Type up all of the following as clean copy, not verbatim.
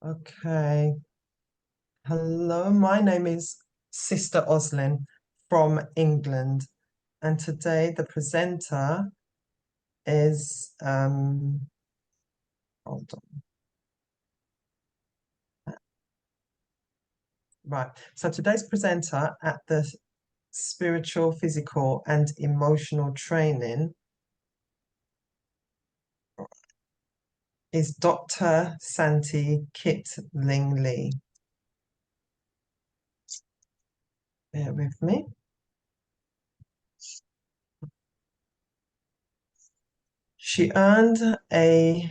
Okay. Hello, my name is Sister Oslin from England, and today the presenter is hold on. Right. So today's presenter at the spiritual, physical, and emotional training is Dr. Santy Lee. Bear with me. She earned a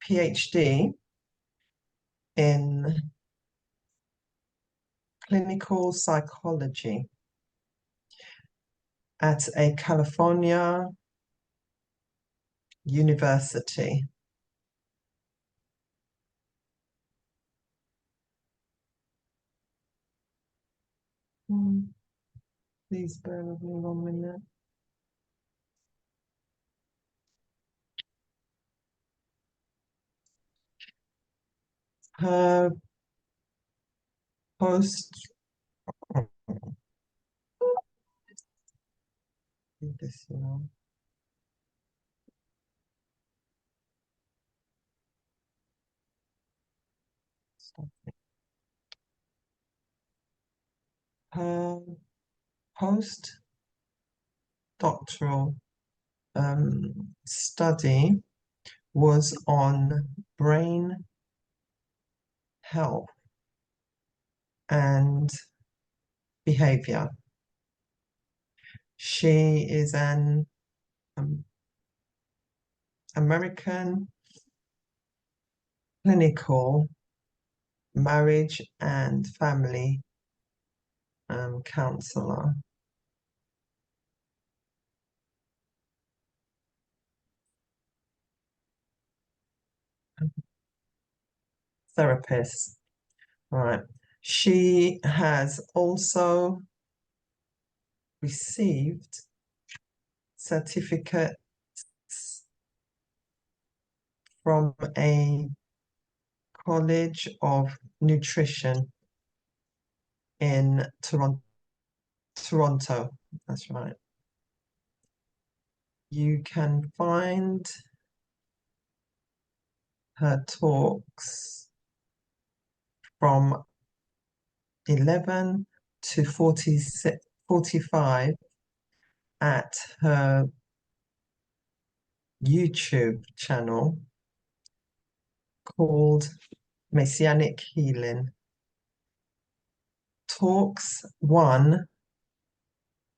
PhD in clinical psychology at a California university. Please bear with me 1 minute. Her post this, her postdoctoral study was on brain health and behavior. She is an American clinical marriage and family counselor. Therapist. Right. She has also received certificates from a College of Nutrition in Toronto. That's right. You can find her talks from 11 to 45 at her YouTube channel called Messianic Healing. Talks 1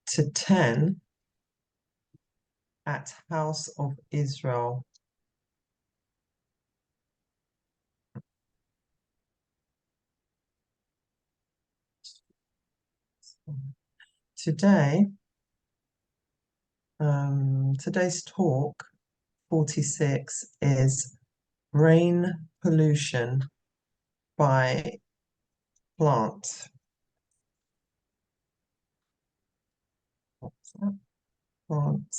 to 10 at House of Israel. Today, today's talk 46 is brain pollution by plant. What's that? Plant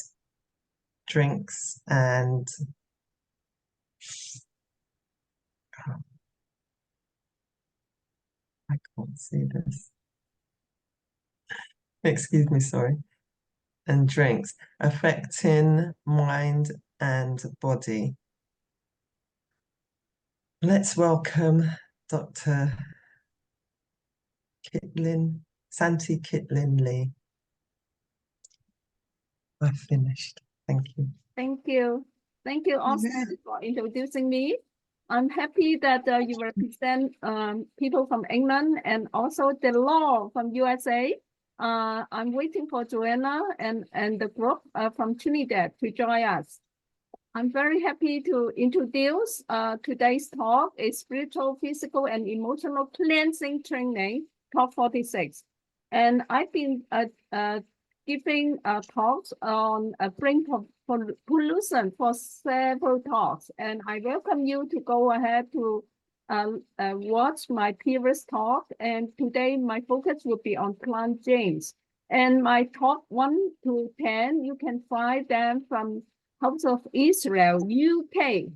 drinks and I can't see this. Excuse me, sorry. And drinks affecting mind and body. Let's welcome Dr. Santy Lee. I've finished. Thank you. Thank you. Thank you also for introducing me. I'm happy that you represent people from England and also the law from USA. I'm waiting for Joanna and the group from Trinidad to join us. I'm very happy to introduce today's talk, a spiritual, physical, and emotional cleansing training, talk 46. And I've been giving talks on brain pollution for several talks. And I welcome you to go ahead to watch my previous talk. And today my focus will be on plant genes. And my talk 1 to 10, you can find them from House of Israel, UK.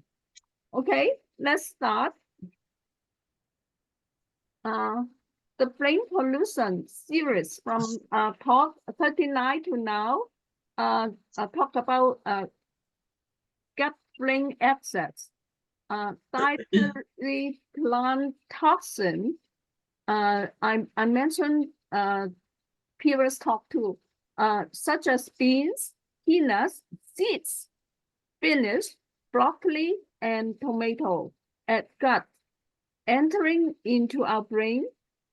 Okay, let's start. the brain pollution series from talk 39 to now talk about gut-brain abscess, dietary plant toxin. I mentioned previous talk too, such as beans, peanuts, seeds, spinach, broccoli, and tomato at gut, entering into our brain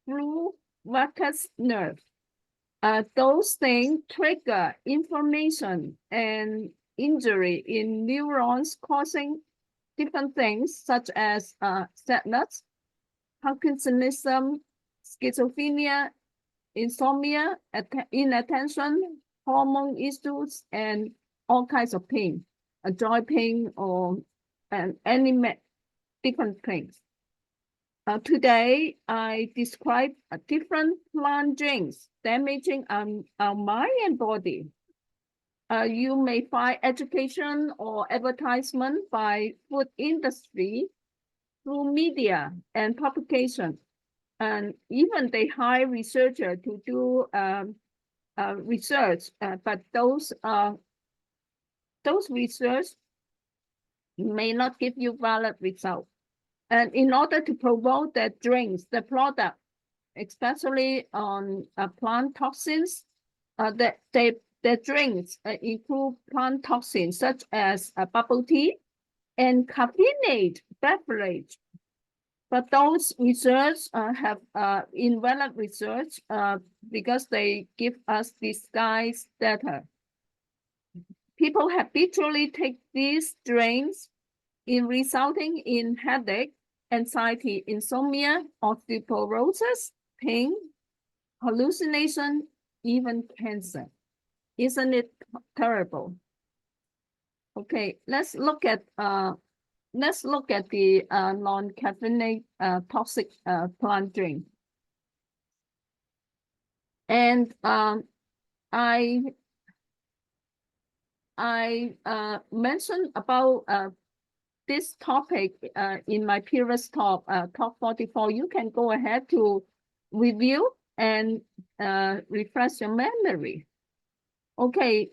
through vagus nerve. Those things trigger inflammation and injury in neurons, causing different things such as sadness, Parkinsonism, schizophrenia, insomnia, inattention, hormone issues, and all kinds of pain, joint pain, or any different things. Today, I describe different plant drinks damaging our mind and body. You may find education or advertisement by food industry through media and publication. And even they hire researchers to do research, but those research may not give you valid results. And in order to promote their drinks, the product, especially on plant toxins, their drinks include plant toxins such as bubble tea and caffeinated beverage. But those research have invalid research because they give us disguised data. People habitually take these drinks resulting in headache, anxiety, insomnia, osteoporosis, pain, hallucination, even cancer. Isn't it terrible? Okay, let's look at the non-caffeinated toxic plant drink. And I mentioned about this topic in my previous talk, talk 44. You can go ahead to review and refresh your memory. Okay,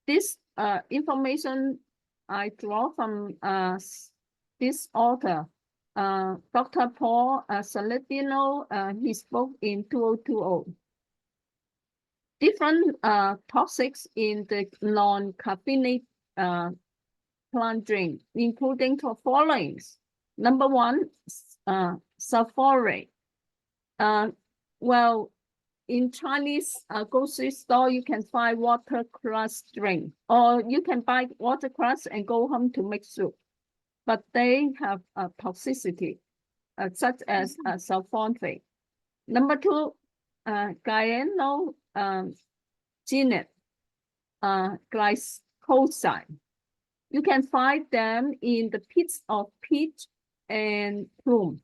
this information I draw from this author, Dr. Paul Saladino. He spoke in 2020. Different toxics in the non-caffeinated plant drink, including the following. Number one, sulfurate. Well, in Chinese grocery store, you can find watercress drink, or you can buy watercress and go home to make soup. But they have a toxicity, such as sulfurate. Number two, gyanogenate glycoside. You can find them in the pits of peach and plum.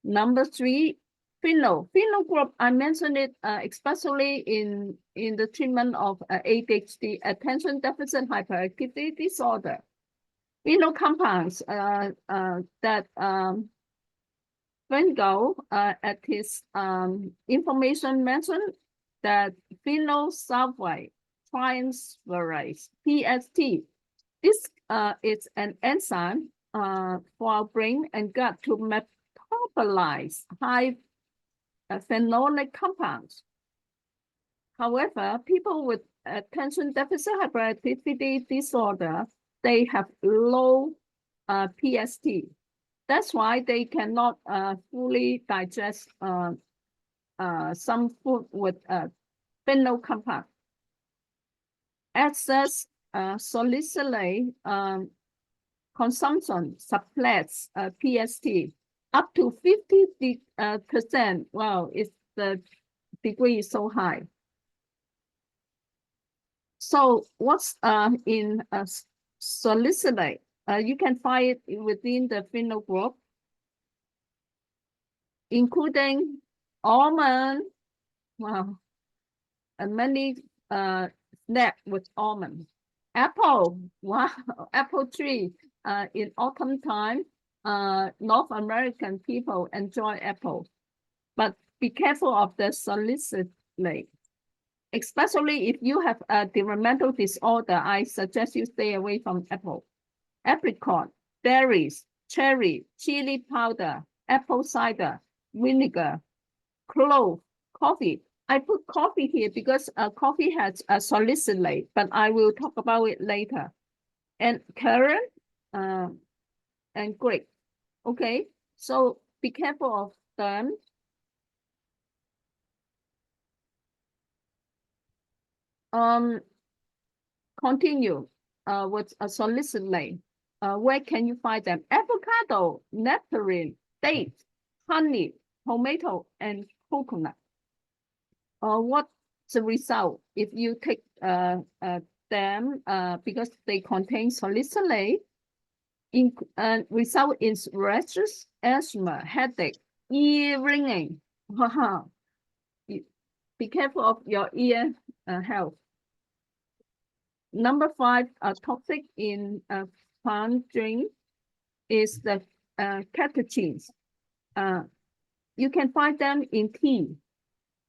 Number three, phenol. Phenol group, I mentioned it especially in the treatment of ADHD, attention deficit hyperactivity disorder. Phenol compounds that Van Gogh at his information mentioned that phenol sulfide transferase, PST. This is an enzyme for our brain and gut to metabolize high phenolic compounds. However, people with attention deficit hyperactivity disorder, they have low PST. That's why they cannot fully digest some food with phenol compound. Excess salicylate consumption supplants PST up to 50%. Wow, the degree is so high. So what's in salicylate? You can find it within the phenol group, including almond. Wow, and many snack with almond. Apple, wow, apple tree in autumn time North American people enjoy apple, but be careful of the salicylate. Especially if you have a developmental disorder, I suggest you stay away from apple. Apricot, berries, cherry, chili powder, apple cider, vinegar, clove, coffee. I put coffee here because coffee has a salicylate, but I will talk about it later. And currant and grape. Okay, so be careful of them. Continue with a salicylate. Where can you find them? Avocado, nectarine, dates, honey, tomato, and coconut. What's the result if you take them because they contain salicylate? Result is rashes, asthma, headache, ear ringing. Be careful of your ear health. Number 5, toxic in plant drink is the catechins. You can find them in tea.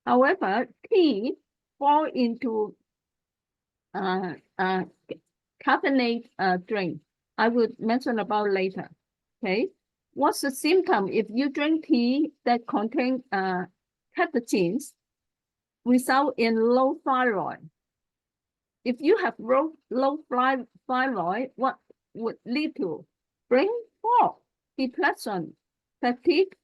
However, tea fall into caffeinated drink. I will mention about later. Okay, what's the symptom if you drink tea that contain catechins? Result in low thyroid. If you have low thyroid, what would lead to? Brain fog, depression, fatigue,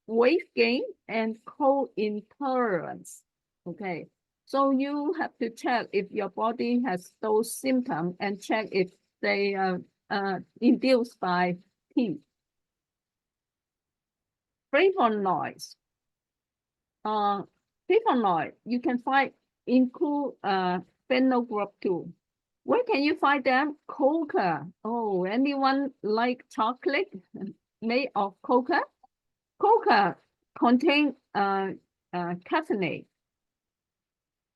weight gain, and cold intolerance. Okay, so you have to check if your body has those symptoms and check if they are induced by tea. Flavonoids. Flavonoid you can find include phenol group 2. Where can you find them? Coca. Oh, anyone like chocolate made of coca? Coca contain caffeine,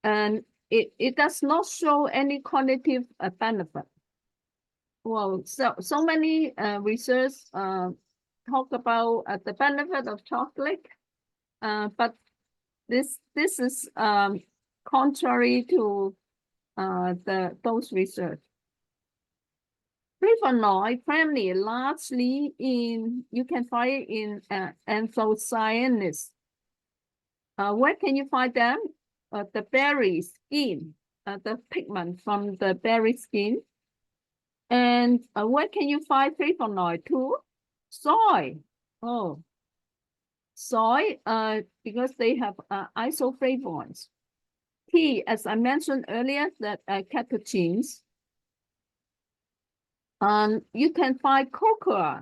and it does not show any cognitive benefit. Well, so many research talk about the benefit of chocolate, but this is contrary to those research. Flavonoid family largely you can find it in anthocyanins. Where can you find them? The berry skin, the pigment from the berry skin. And where can you find flavonoid too? Soy. Oh, soy, because they have isoflavones. Tea, as I mentioned earlier, that catechins. You can find cocoa,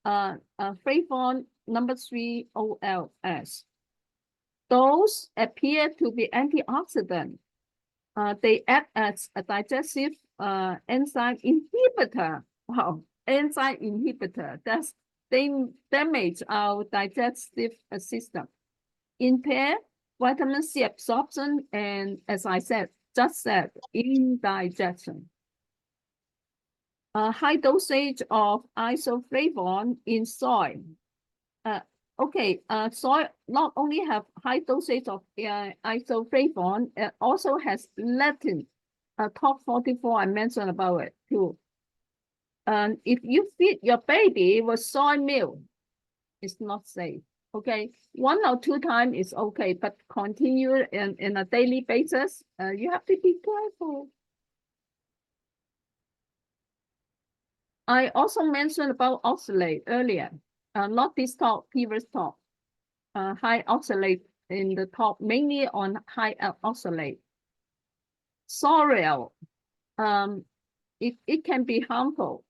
flavon number 3 OLS. Those appear to be antioxidant. They act as a digestive enzyme inhibitor. Wow, enzyme inhibitor. They damage our digestive system. Impair vitamin C absorption and, as I just said, indigestion. High dosage of isoflavone in soy. Soy not only have high dosage of isoflavone, it also has lectin. Top 44, I mentioned about it too. And if you feed your baby with soy milk, it's not safe. Okay, 1 or 2 times is okay, but continue in a daily basis, you have to be careful. I also mentioned about oxalate earlier, not this talk, previous talk. High oxalate in the talk, mainly on high oxalate. Sorrel, it can be harmful,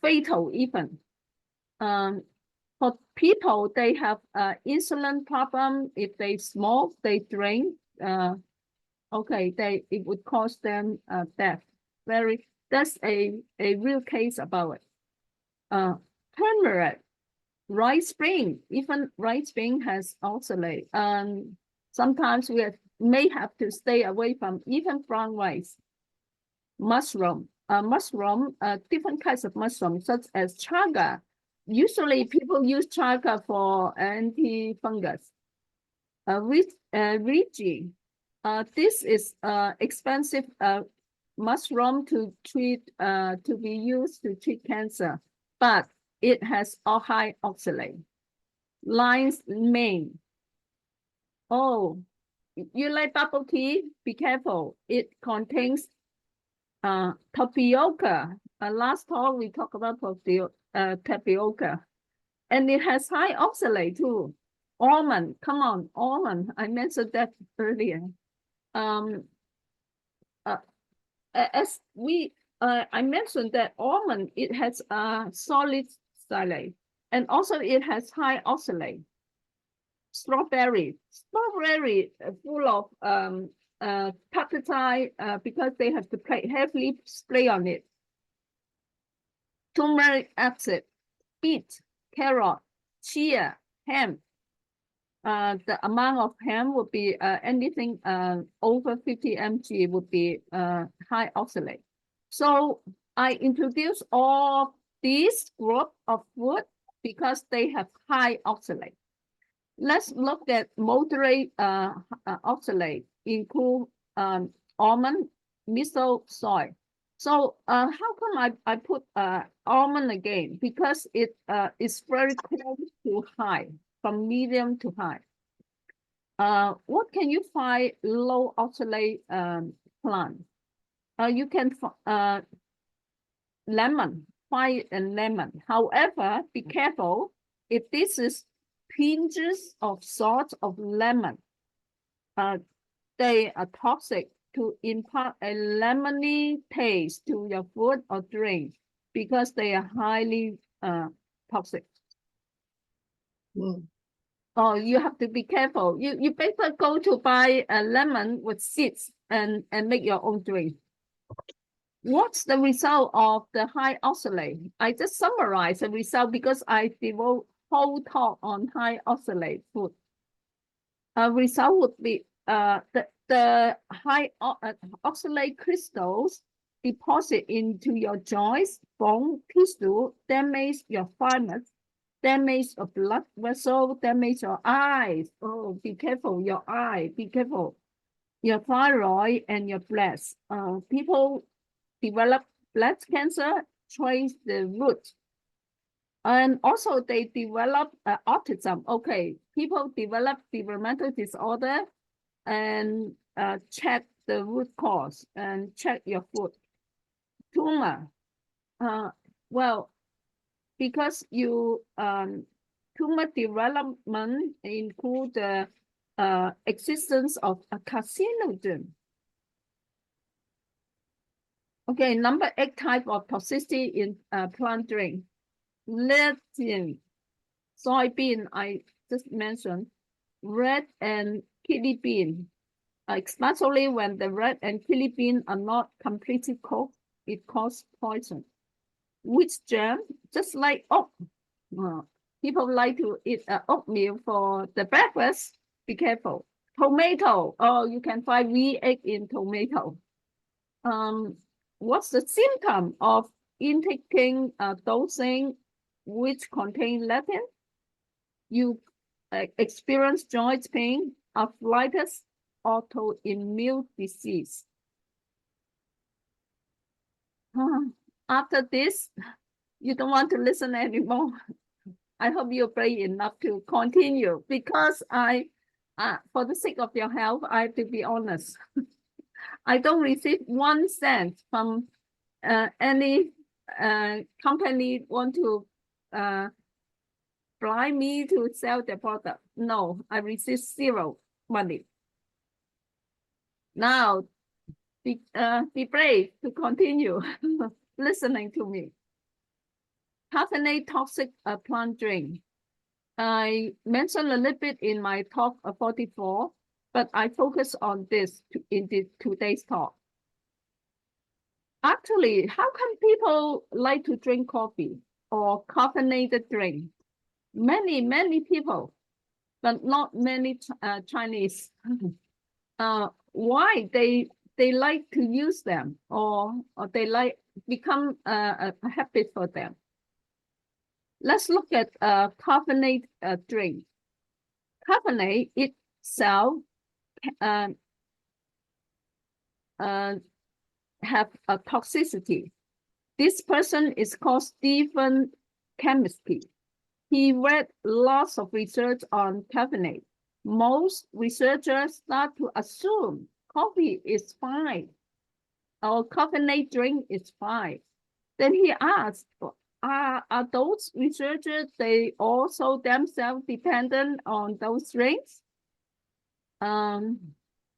fatal even. For people, they have insulin problem. If they smoke, they drink. It would cause them death. That's a real case about it. Turmeric, rice spring, even rice spring has oxalate. Sometimes we may have to stay away from even brown rice. Mushroom, different kinds of mushroom, such as chaga, Usually people use chaga for antifungus. Reishi. This is expensive mushroom to be used to treat cancer, but it has a high oxalate. Lion's mane. Oh, you like bubble tea? Be careful. It contains tapioca. Last talk we talked about tapioca, and it has high oxalate too. Almond, come on, almond. I mentioned that earlier. As I mentioned that almond, it has solid xylate, and also it has high oxalate. Strawberry full of peptide because they have to heavily spray on it. Turmeric acid, beet, carrot, chia, ham. The amount of ham would be anything over 50 mg would be high oxalate. So I introduce all these group of food because they have high oxalate. Let's look at moderate oxalate, include almond, miso, soy. So how come I put almond again? Because it is very close to high, from medium to high. What can you find low oxalate plant? You can lemon, find a lemon. However, be careful if this is pinches of salt of lemon. They are toxic to impart a lemony taste to your food or drink because they are highly toxic. Oh, you have to be careful. You better go to buy a lemon with seeds and make your own drink. What's the result of the high oxalate? I just summarize the result because I devote whole talk on high oxalate food. Result would be the high oxalate crystals deposit into your joints, bone, tissue, damage your thymus, damage your blood vessel, damage your eyes. Oh, be careful, your eye, be careful. Your thyroid and your breast. People develop breast cancer, trace the root. And also they develop autism. Okay, people develop developmental disorder and check the root cause and check your food. Tumor. Well, because you tumor development include the existence of a carcinogen. Okay, number 8 type of toxicity in plant drink. Lectin, soybean, I just mentioned, red and kidney bean, especially when the red and kidney bean are not completely cooked, it causes poison. Wheat germ, just like oat. People like to eat oatmeal for the breakfast. Be careful. Tomato, oh, you can find V8 in tomato. What's the symptom of intaking dosing which contain lectin? You experience joint pain, arthritis, autoimmune disease. After this, you don't want to listen anymore. I hope you're brave enough to continue because for the sake of your health, I have to be honest. I don't receive 1 cent from any company want to bribe me to sell their product. No, I receive 0 money. Now, be brave to continue listening to me. Caffeinated toxic plant drink. I mentioned a little bit in my talk 44, but I focus on this in today's talk. Actually, how come people like to drink coffee or caffeinated drink? Many people, but not many Chinese. Why they like to use them or they like become a habit for them? Let's look at caffeinated drink. Caffeinate itself have a toxicity. This person is called Stephen Chemistry. He read lots of research on caffeinate. Most researchers start to assume coffee is fine or caffeinate drink is fine. Then he asked, are those researchers, they also themselves dependent on those drinks?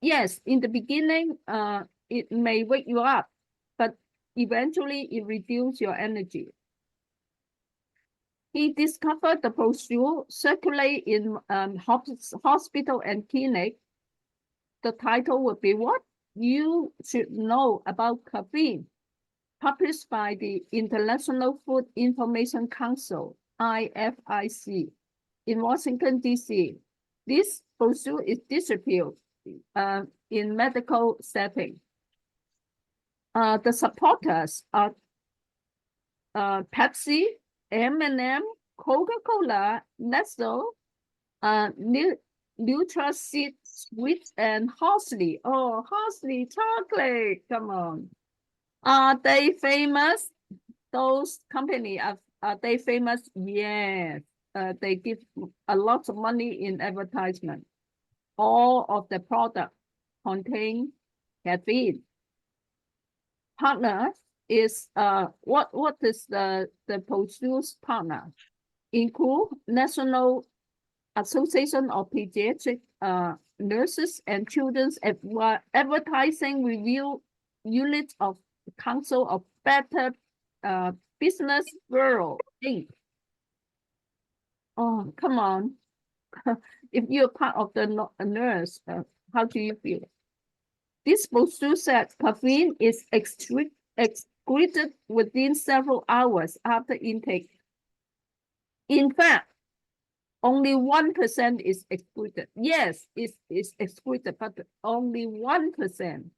Yes, in the beginning, it may wake you up, but eventually it reduces your energy. He discovered the brochure circulate in hospital and clinic. The title would be What You Should Know About Caffeine, published by the International Food Information Council, IFIC, in Washington, D.C. This brochure is distributed in medical setting. The supporters are Pepsi, M&M, Coca-Cola, Nestle, Nutraseed Sweet, and Halsey. Oh, Halsey chocolate, come on. Are they famous? Those companies, are they famous? Yes. They give a lot of money in advertisement. All of the products contain caffeine. Partner is what is the produce partner? Include National Association of Pediatric Nurses and Children's Advertising Review Unit of Council of Better Business Bureau, Inc. Oh, come on. If you're part of the nurse, how do you feel? This brochure said caffeine is excreted within several hours after intake. In fact, only 1% is excreted. Yes, it's excreted, but only 1%.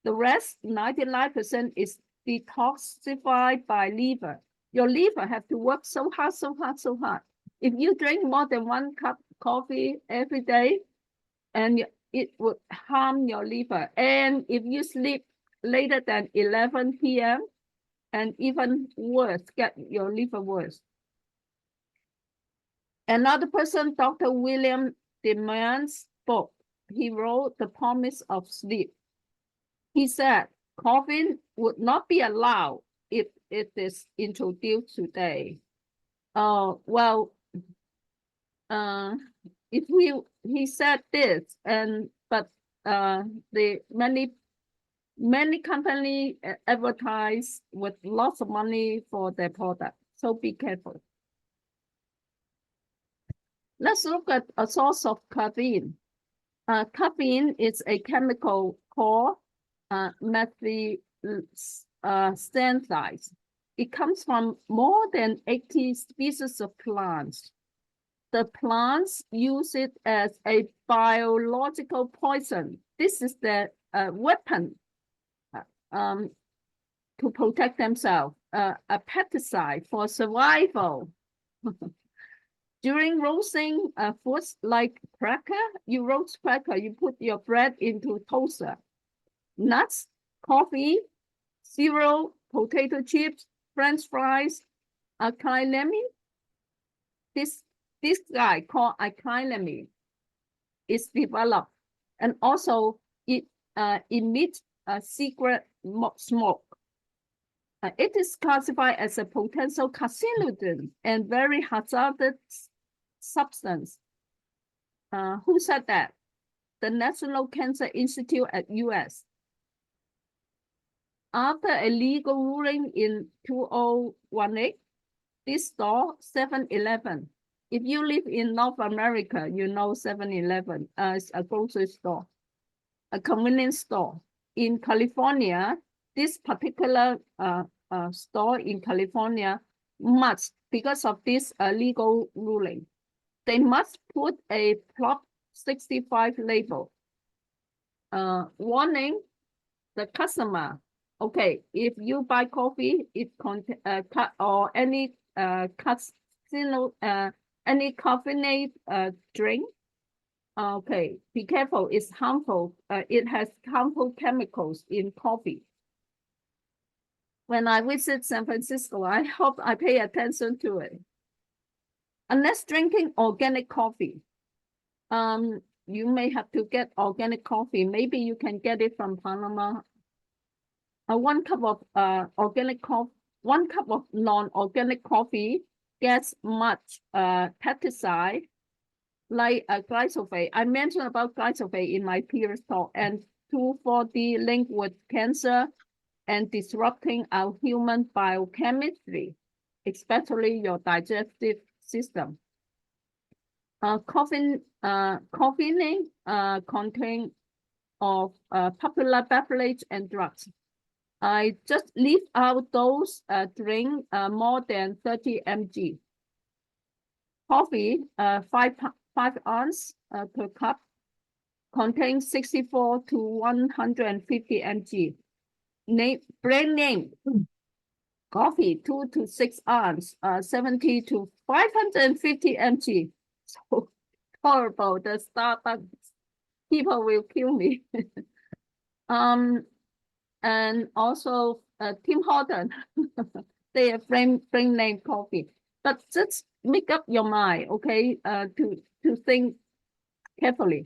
The rest, 99%, is detoxified by liver. Your liver have to work so hard, so hard, so hard. If you drink more than 1 cup coffee every day, and it would harm your liver. And if you sleep later than 11 p.m., and even worse, get your liver worse. Another person, Dr. William Demans' book, he wrote The Promise of Sleep. He said, caffeine would not be allowed if it is introduced today. He said this, but the many companies advertise with lots of money for their product. So be careful. Let's look at a source of caffeine. Caffeine is a chemical called methylstanides. It comes from more than 80 species of plants. The plants use it as a biological poison. This is the weapon to protect themselves, a pesticide for survival. During roasting foods like cracker, you roast cracker, you put your bread into toaster. Nuts, coffee, cereal, potato chips, French fries, alkylamine. This guy called alkylamine is developed, and also it emits a secret smoke. It is classified as a potential carcinogen and very hazardous substance. Who said that? The National Cancer Institute at US. After a legal ruling in 2018, this store, 7-Eleven. If you live in North America, you know 7-Eleven is a grocery store, a convenience store. In California, this particular store in California must, because of this legal ruling, they must put a Prop 65 label warning the customer, okay, if you buy coffee, it contain or any any caffeinated drink. Okay, be careful, it's harmful. It has harmful chemicals in coffee. When I visit San Francisco, I hope I pay attention to it. Unless drinking organic coffee, you may have to get organic coffee. Maybe you can get it from Panama. 1 cup of organic coffee, 1 cup of non-organic coffee gets much pesticide like glyphosate. I mentioned about glyphosate in my previous talk, and 2,4-D linked with cancer and disrupting our human biochemistry, especially your digestive system. Caffeine contain of popular beverage and drugs. I just leave out those drink more than 30 mg. Coffee, 5 ounce per cup, contains 64 to 150 mg. Brand name coffee, 2 to 6 ounce, 70 to 550 mg. So horrible. The Starbucks people will kill me. And also Tim Horton, they are brand name coffee. But just make up your mind, okay, to think carefully.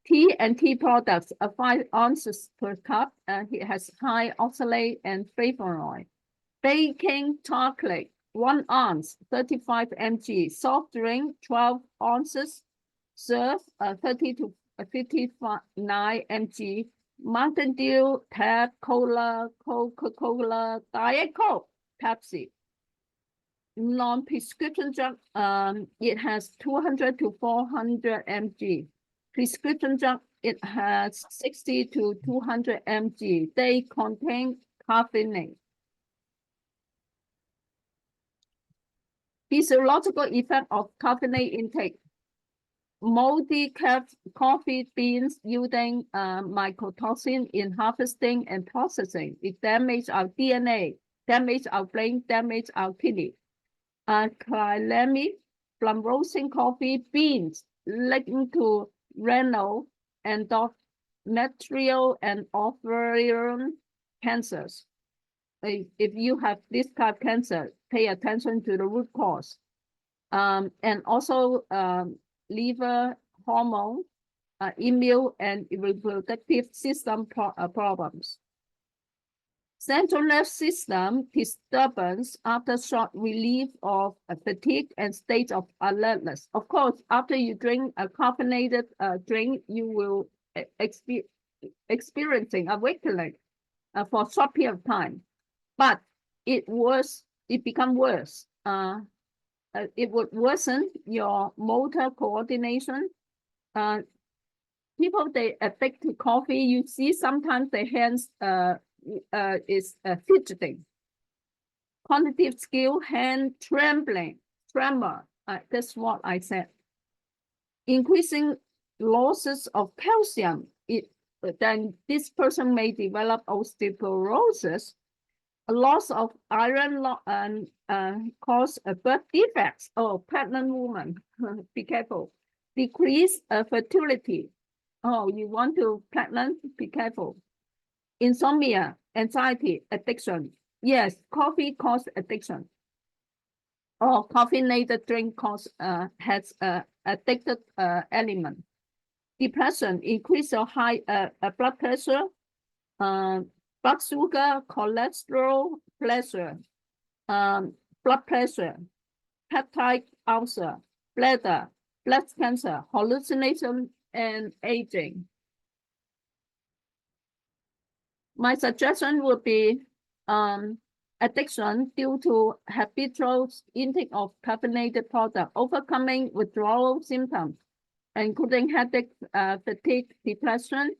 Tea and tea products are 5 ounces per cup, and it has high oxalate and flavonoid. Baking chocolate, 1 ounce, 35 mg. Soft drink, 12 ounces, serve 30 to 59 mg. Mountain Dew, Tab, Cola, Coca-Cola, Diet Coke, Pepsi. Non-prescription drug, it has 200 to 400 mg. Prescription drug, it has 60 to 200 mg. They contain caffeine. Physiological effect of caffeine intake. Moldy coffee beans yielding mycotoxin in harvesting and processing. It damages our DNA, damages our brain, damages our kidney. Calamine from roasting coffee beans linked to renal, endometrial, and ovarian cancers. If you have this type of cancer, pay attention to the root cause. And also liver, hormone, immune, and reproductive system problems. Central nervous system disturbance after short relief of fatigue and state of alertness. Of course, after you drink a caffeinated drink, you will experiencing awakening for a short period of time. But it become worse. It would worsen your motor coordination. People, they addict to coffee. You see sometimes their hands is fidgeting. Cognitive skill, hand tremor. That's what I said. Increasing losses of calcium. Then this person may develop osteoporosis. A loss of iron and cause birth defects. Oh, pregnant woman, be careful. Decrease fertility. Oh, you want to pregnant? Be careful. Insomnia, anxiety, addiction. Yes, coffee causes addiction. Oh, caffeinated drink has addicted element. Depression, increase your high blood pressure, blood sugar, cholesterol, pressure, blood pressure, peptide ulcer, bladder, breast cancer, hallucination, and aging. My suggestion would be addiction due to habitual intake of caffeinated product, overcoming withdrawal symptoms, including headache, fatigue, depression.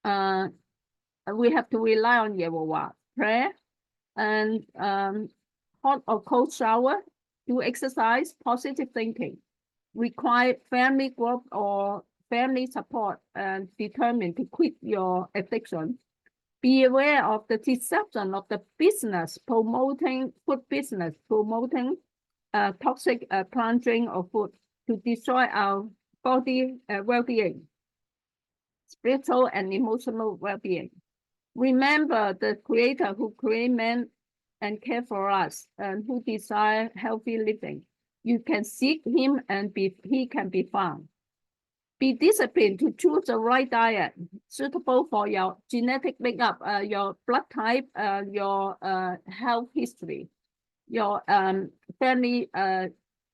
We have to rely on Yehovah, prayer, and hot or cold shower, do exercise, positive thinking. Require family group or family support and determined to quit your addiction. Be aware of the deception of the business promoting food business, promoting toxic plant drink or food to destroy our body well-being, spiritual and emotional well-being. Remember the Creator who created man and care for us and who desire healthy living. You can seek him and he can be found. Be disciplined to choose the right diet suitable for your genetic makeup, your blood type, your health history, your family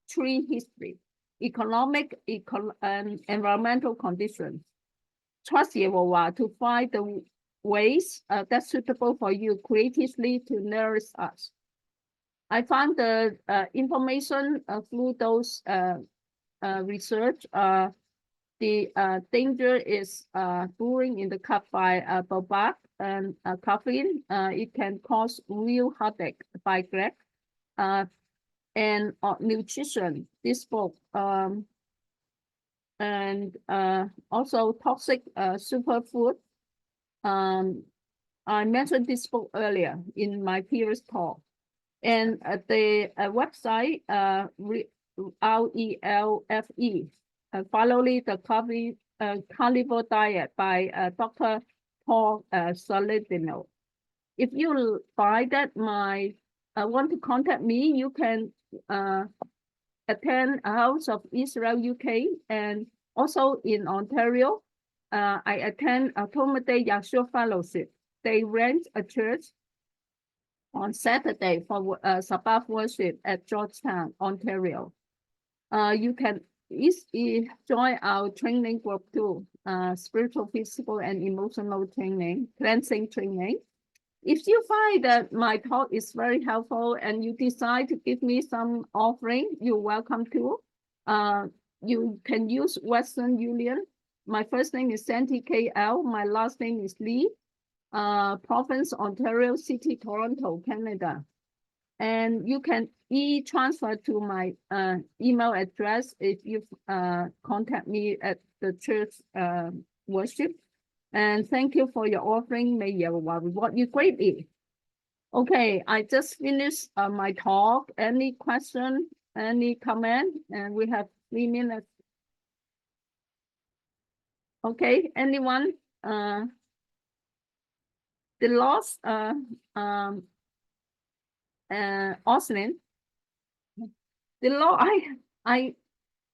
tree history, economic, environmental conditions. Trust Yehovah to find the ways that's suitable for you creatively to nourish us. I found the information through those research. The danger is brewing in the cup by tobacco and caffeine. It can cause real heartache by Greg. And nutrition, this book. And also toxic superfood. I mentioned this book earlier in my previous talk. And the website, RELFE, following the carnivore diet by Dr. Paul Saladino. If you find that want to contact me, you can attend House of Israel UK, and also in Ontario. I attend Accommodate Yahshua Fellowship. They rent a church on Saturday for Sabbath worship at Georgetown, Ontario. You can join our training group too, spiritual, physical, and emotional training, cleansing training. If you find that my talk is very helpful and you decide to give me some offering, you're welcome to. You can use Western Union. My first name is Santy KL. My last name is Lee. Province, Ontario, City, Toronto, Canada. And you can transfer to my email address if you contact me at the church worship. And thank you for your offering. May Yehovah reward you greatly. Okay, I just finished my talk. Any question, any comment? And we have 3 minutes. Okay, anyone? The lost Oslin. The law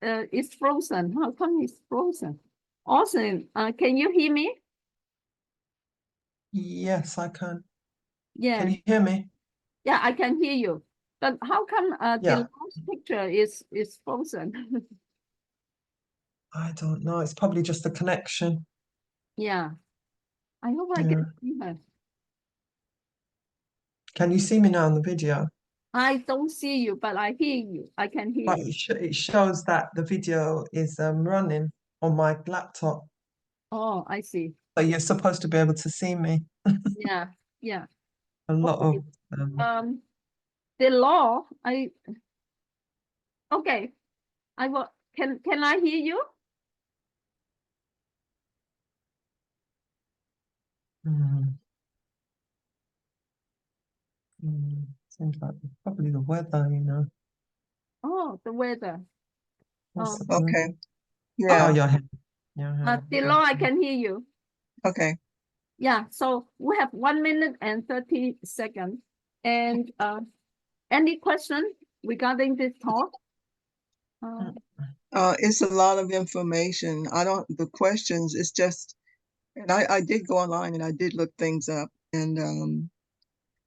it's frozen. How come it's frozen? Oslin, can you hear me? Yes, I can. Yeah. Can you hear me? Yeah, I can hear you. But how come Yeah. the last picture is frozen? I don't know. It's probably just the connection. Yeah. I hope I Yeah. can see her. Can you see me now in the video? I don't see you, but I hear you. I can hear But you. it shows that the video is running on my laptop. Oh, I see. So you're supposed to be able to see me. Yeah, yeah. A lot of The law, okay. I will, can I hear you? Seems like probably the weather, you know. Oh, the weather. Oh, Okay. Oh, Yeah. yeah. the law, I can hear you. Okay. Yeah, so we have 1 minute and 30 seconds. And any question regarding this talk? It's a lot of information. The questions, it's just, and I did go online and I did look things up, and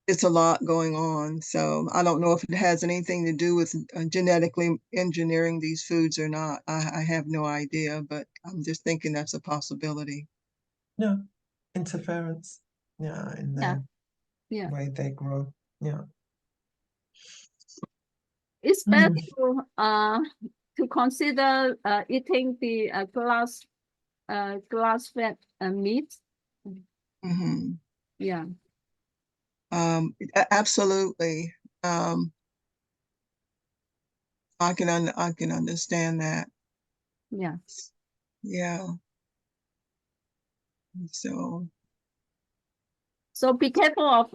it's a lot going on. So I don't know if it has anything to do with genetically engineering these foods or not. I have no idea, but I'm just thinking that's a possibility. Yeah, interference. Yeah, in the way they grow. Yeah. It's better to consider eating the grass-fed meat. Mm-hmm. Yeah. Absolutely. I can understand that. Yeah. Yeah. So be careful of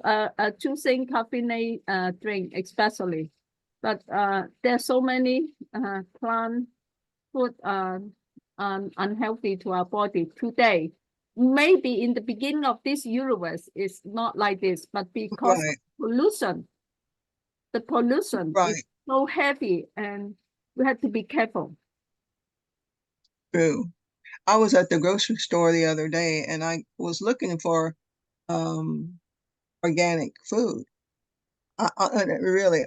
choosing caffeinated drink, especially. But there's so many plant food unhealthy to our body today. Maybe in the beginning of this universe, it's not like this, but because Right, the pollution is right, so heavy, and we have to be careful. true. I was at the grocery store the other day and I was looking for organic food. Really,